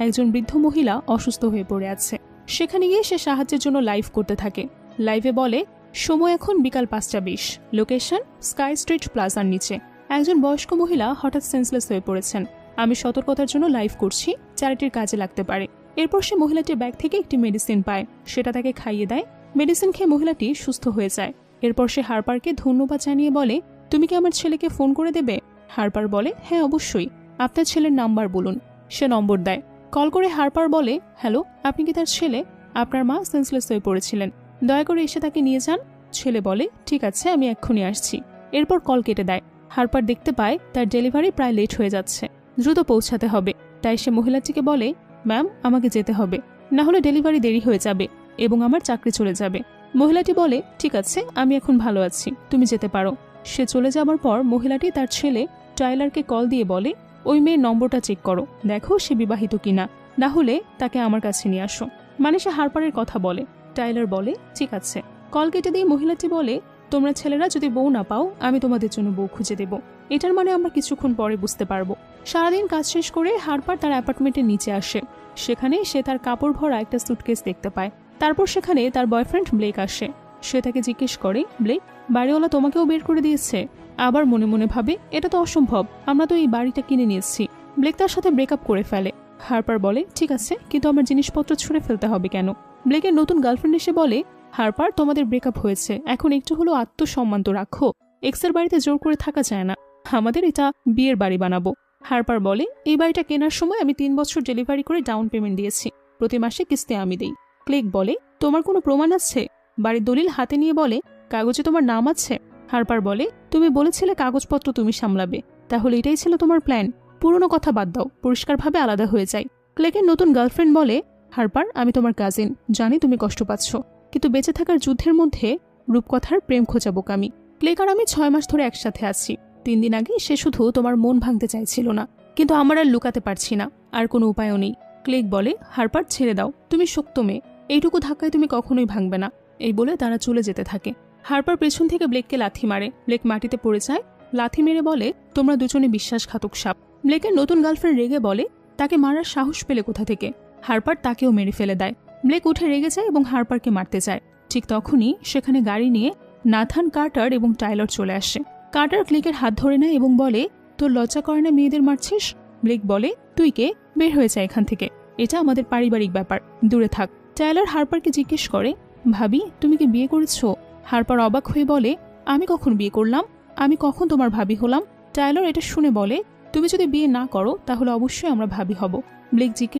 একজন বৃদ্ধ মহিলা অসুস্থ হয়ে পড়ে আছে। সেখানে গিয়ে সে সাহায্যের জন্য লাইভ করতে থাকে। লাইভে বলে, সময় এখন বিকাল 5:20, লোকেশন স্কাই স্ট্রিট প্লাজার নিচে। একজন বয়স্ক মহিলা হঠাৎ সেন্সলেস হয়ে পড়েছেন। আমি সতর্কতার জন্য লাইভ করছি, চ্যারিটির কাজে লাগতে পারে। এরপর সে মহিলাটির ব্যাগ থেকে একটি মেডিসিন পায়, সেটা তাকে খাইয়ে দেয়। মেডিসিন খেয়ে মহিলাটি সুস্থ হয়ে যায়। এরপর সে হারপারকে ধন্যবাদ জানিয়ে বলে, তুমি কি আমার ছেলেকে ফোন করে দেবে? হারপার বলে, হ্যাঁ অবশ্যই, আপনার ছেলের নাম্বার বলুন। সে নম্বর দেয়। কল করে হারপার বলে, হ্যালো, আপনি কি তার ছেলে? আপনার মা সেন্সলেস হয়ে পড়েছিলেন, দয়া করে এসে তাকে নিয়ে যান। ছেলে বলে, ঠিক আছে, আমি এক্ষুনি আসছি। এরপর কল কেটে দেয়। হারপার দেখতে পায় তার ডেলিভারি প্রায় লেট হয়ে যাচ্ছে, দ্রুত পৌঁছাতে হবে। তাই সে মহিলাটিকে বলে, ম্যাম আমাকে যেতে হবে, না হলে ডেলিভারি দেরি হয়ে যাবে এবং আমার চাকরি চলে যাবে। মহিলাটি বলে, ঠিক আছে, আমি এখন ভালো আছি, তুমি যেতে পারো। সে চলে যাবার পর মহিলাটি তার ছেলে টাইলারকে কল দিয়ে বলে, ওই মেয়ের নম্বরটা চেক করো, দেখো সে বিবাহিত কিনা, না হলে তাকে আমার কাছে নিয়ে আসো। মানে সে হারপারের কথা বলে। টাইলার বলে, ঠিক আছে। কল কেটে দিয়ে মহিলাটি বলে, তোমরা ছেলেরা যদি বউ না পাও, আমি তোমাদের জন্য বউ খুঁজে দেব। এটার মানে আমরা কিছুক্ষণ পরে বুঝতে পারবো। সারাদিন কাজ শেষ করে হারপার তার অ্যাপার্টমেন্টের নিচে আসে। সেখানে সে তার কাপড় ভরা একটা সুটকেস দেখতে পায়। তারপর সেখানে তার বয়ফ্রেন্ড ব্লেক আসে। সে তাকে জিজ্ঞেস করে, ব্লেক, বাড়িওয়ালা তোমাকেও বের করে দিয়েছে? আবার মনে মনে ভাবে, এটা তো অসম্ভব, আমরা তো এই বাড়িটা কিনে নিয়েছি। ব্লেক তার সাথে ব্রেকআপ করে ফেলে। হারপার বলে, ঠিক আছে, কিন্তু আমার জিনিসপত্র ছুঁড়ে ফেলতে হবে কেন? ব্লেকের নতুন গার্লফ্রেন্ড এসে বলে, হারপার, তোমাদের ব্রেকআপ হয়েছে, এখন একটু হলেও আত্মসম্মান তো রাখো, এক্সের বাড়িতে জোর করে থাকা যায় না, আমাদের এটা বিয়ের বাড়ি বানাবো। হারপার বলে, এই বাড়িটা কেনার সময় আমি 3 বছর ডেলিভারি করে ডাউন পেমেন্ট দিয়েছি, প্রতি মাসে কিস্তি আমি দেই। ক্লেক বলে, তোমার কোনো প্রমাণ আছে? বাড়ির দলিল হাতে নিয়ে বলে, কাগজে তোমার নাম আছে। হারপার বলে, তুমি বলেছিলে কাগজপত্র তুমি সামলাবে, তাহলে এটাই ছিল তোমার প্ল্যান? পুরনো কথা বাদ দাও, পরিষ্কারভাবে আলাদা হয়ে যায়। ক্লেকের নতুন গার্লফ্রেন্ড বলে, হারপার, আমি তোমার কাজিন, জানি তুমি কষ্ট পাচ্ছ, কিন্তু বেঁচে থাকার যুদ্ধের মধ্যে রূপকথার প্রেম খোঁজা বোকামি। ক্লেক আর আমি 6 মাস ধরে একসাথে আছি। 3 দিন আগে সে শুধু তোমার মন ভাঙতে চাইছিল না, কিন্তু আমার আর লুকাতে পারছি না, আর কোনো উপায়ও নেই। ক্লেক বলে, হারপার ছেড়ে দাও, তুমি শক্ত মেয়ে, এইটুকু ধাক্কায় তুমি কখনোই ভাঙবে না। এই বলে তারা চলে যেতে থাকে। হারপার পেছন থেকে ব্লেককে লাথি মারে। ব্লেক মাটিতে পড়ে যায়। লাথি মেরে বলে, তোমরা দুজনে বিশ্বাসঘাতক সাপ। ব্লেকের নতুন গার্লফ্রেন্ড রেগে বলে, তাকে মারার সাহস পেলে কোথা থেকে? হারপার তাকেও মেরে ফেলে দেয়। ব্লেক উঠে রেগে যায় এবং হারপারকে মারতে চায়। ঠিক তখনই সেখানে গাড়ি নিয়ে নাথান, কার্টার এবং টাইলার চলে আসে। কার্টার ক্লেকের হাত ধরে নেয় এবং বলে, তোর লজ্জা করে না মেয়েদের মারছিস? ব্লেক বলে, তুই কে? বের হয়ে যায় এখান থেকে, এটা আমাদের পারিবারিক ব্যাপার, দূরে থাক। টাইলার হারপারকে জিজ্ঞেস করে, ভাবি, তুমি কি বিয়ে করেছো? হারপার অবাক হয়ে বলে, আমি কখন বিয়ে করলাম? আমি কখন তোমার ভাবি হলাম? টাইলার এটা শুনে বলে, তুমি যদি বিয়ে না করো তাহলে অবশ্যই আমরা ভাবি হব। ব্লেক জিজ্ঞেস